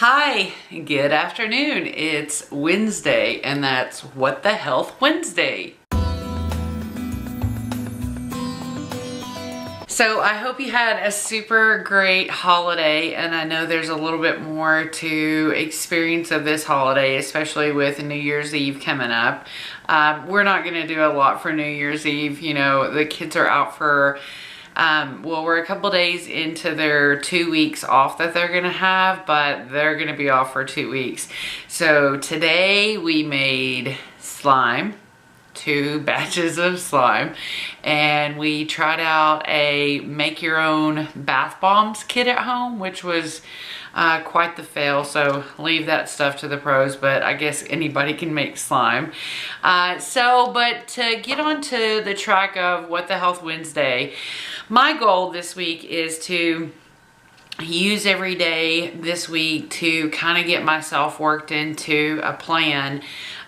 Hi, good afternoon. It's Wednesday, and that's What the Health Wednesday. So I hope you had a super great holiday, and I know there's a little bit more to experience of this holiday, especially with New Year's Eve coming up. We're not going to do a lot for New Year's Eve. You know, the kids are out for well, we're a couple days into their 2 weeks off that they're gonna have, but they're gonna be off for 2 weeks. So today we made slime, 2 batches of slime, and we tried out a make your own bath bombs kit at home, which was quite the fail, so leave that stuff to the pros, but I guess anybody can make slime. But to get onto the track of What the Health Wednesday, my goal this week is to use every day this week to kind of get myself worked into a plan.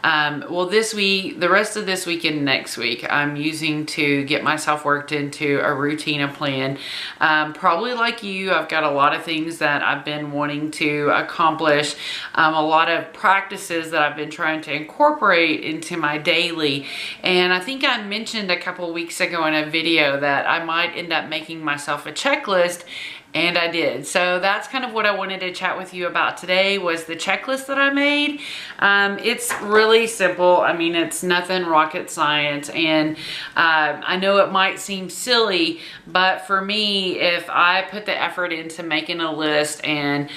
Well, this week, the rest of this week and next week, I'm using to get myself worked into a routine, a plan. Probably like you, I've got a lot of things that I've been wanting to accomplish, a lot of practices that I've been trying to incorporate into my daily. And I think I mentioned a couple weeks ago in a video that I might end up making myself a checklist, and I did. So that's kind of what I wanted to chat with you about today, was the checklist that I made. It's really simple. I mean, it's nothing rocket science, and I know it might seem silly, but for me, if I put the effort into making a list and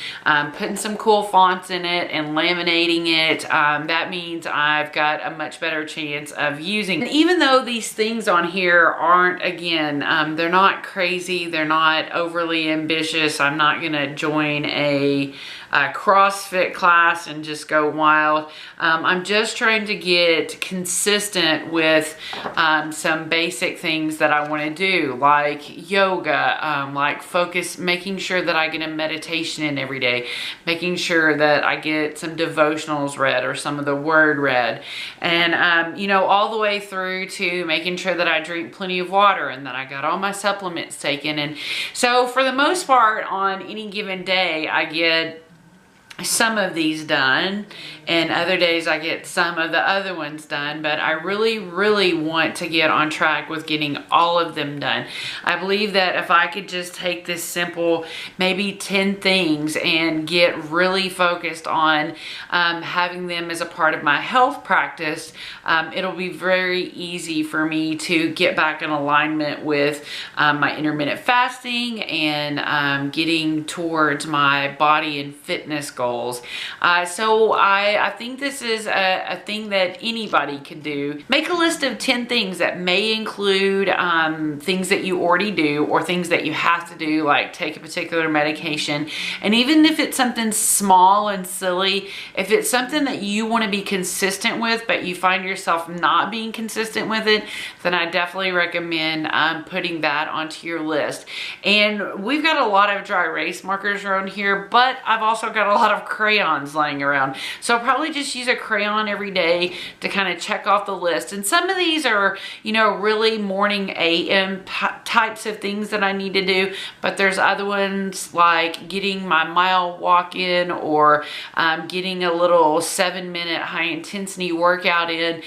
putting some cool fonts in it and laminating it, that means I've got a much better chance of using it. Even though these things on here aren't, again, they're not crazy, they're not overly ambitious. I'm not gonna join a CrossFit class and just go wild. I'm just trying to get consistent with some basic things that I want to do, like yoga, like focus, making sure that I get a meditation in every day, making sure that I get some devotionals read or some of the word read, and you know, all the way through to making sure that I drink plenty of water and that I got all my supplements taken. And so for the most part, on any given day, I get some of these done, and other days I get some of the other ones done, but I really want to get on track with getting all of them done. I believe that if I could just take this simple, maybe 10 things and get really focused on having them as a part of my health practice, it'll be very easy for me to get back in alignment with my intermittent fasting and getting towards my body and fitness goals. So I think this is a thing that anybody could do. Make a list of 10 things that may include things that you already do or things that you have to do, like take a particular medication. And even if it's something small and silly, if it's something that you want to be consistent with but you find yourself not being consistent with it, then I definitely recommend putting that onto your list. And we've got a lot of dry erase markers around here, but I've also got a lot of crayons laying around. So I'll probably just use a crayon every day to kind of check off the list. And some of these are, you know, really morning AM types of things that I need to do, but there's other ones like getting my mile walk in, or getting a little 7-minute high intensity workout in.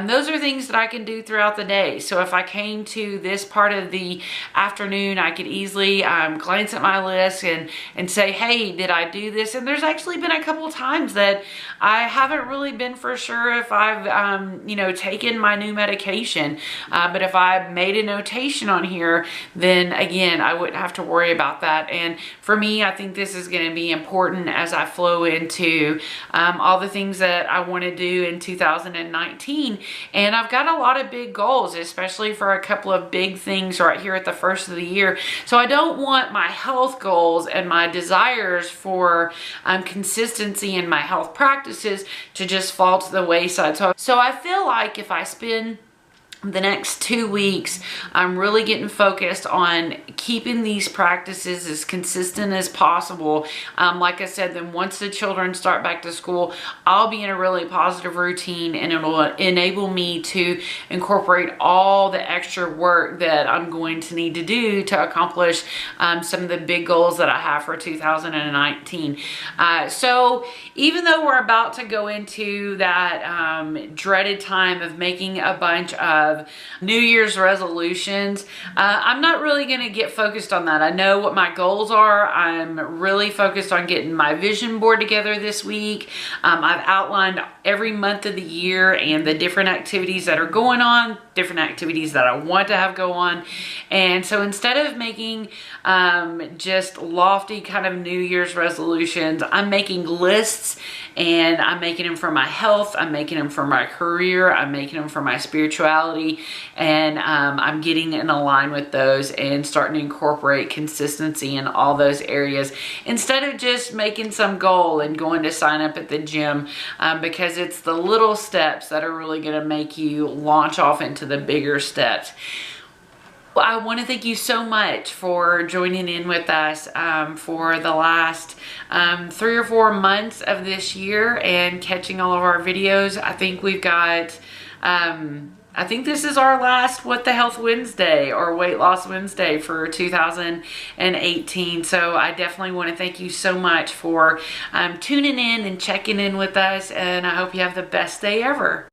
Those are things that I can do throughout the day. So if I came to this part of the afternoon, I could easily glance at my list and say, hey, did I do this? And there's actually been a couple times that I haven't really been for sure if I've you know, taken my new medication, but if I made a notation on here, then again, I wouldn't have to worry about that. And for me, I think this is going to be important as I flow into all the things that I want to do in 2019. And I've got a lot of big goals, especially for a couple of big things right here at the first of the year. So I don't want my health goals and my desires for consistency in my health practices to just fall to the wayside. So I feel like if I spend the next 2 weeks, I'm really getting focused on keeping these practices as consistent as possible. Like I said, then once the children start back to school, I'll be in a really positive routine, and it will enable me to incorporate all the extra work that I'm going to need to do to accomplish some of the big goals that I have for 2019. So even though we're about to go into that dreaded time of making a bunch of New Year's resolutions, I'm not really going to get focused on that. I know what my goals are. I'm really focused on getting my vision board together this week. I've outlined every month of the year and the different activities that are going on, different activities that I want to have go on. And so instead of making just lofty kind of New Year's resolutions, I'm making lists, and I'm making them for my health, I'm making them for my career, I'm making them for my spirituality, and I'm getting in line with those and starting to incorporate consistency in all those areas instead of just making some goal and going to sign up at the gym, because it's the little steps that are really going to make you launch off into the bigger steps. Well, I want to thank you so much for joining in with us for the last 3 or 4 months of this year and catching all of our videos. I think we've got, I think this is our last What the Health Wednesday or Weight Loss Wednesday for 2018. So I definitely want to thank you so much for tuning in and checking in with us, and I hope you have the best day ever.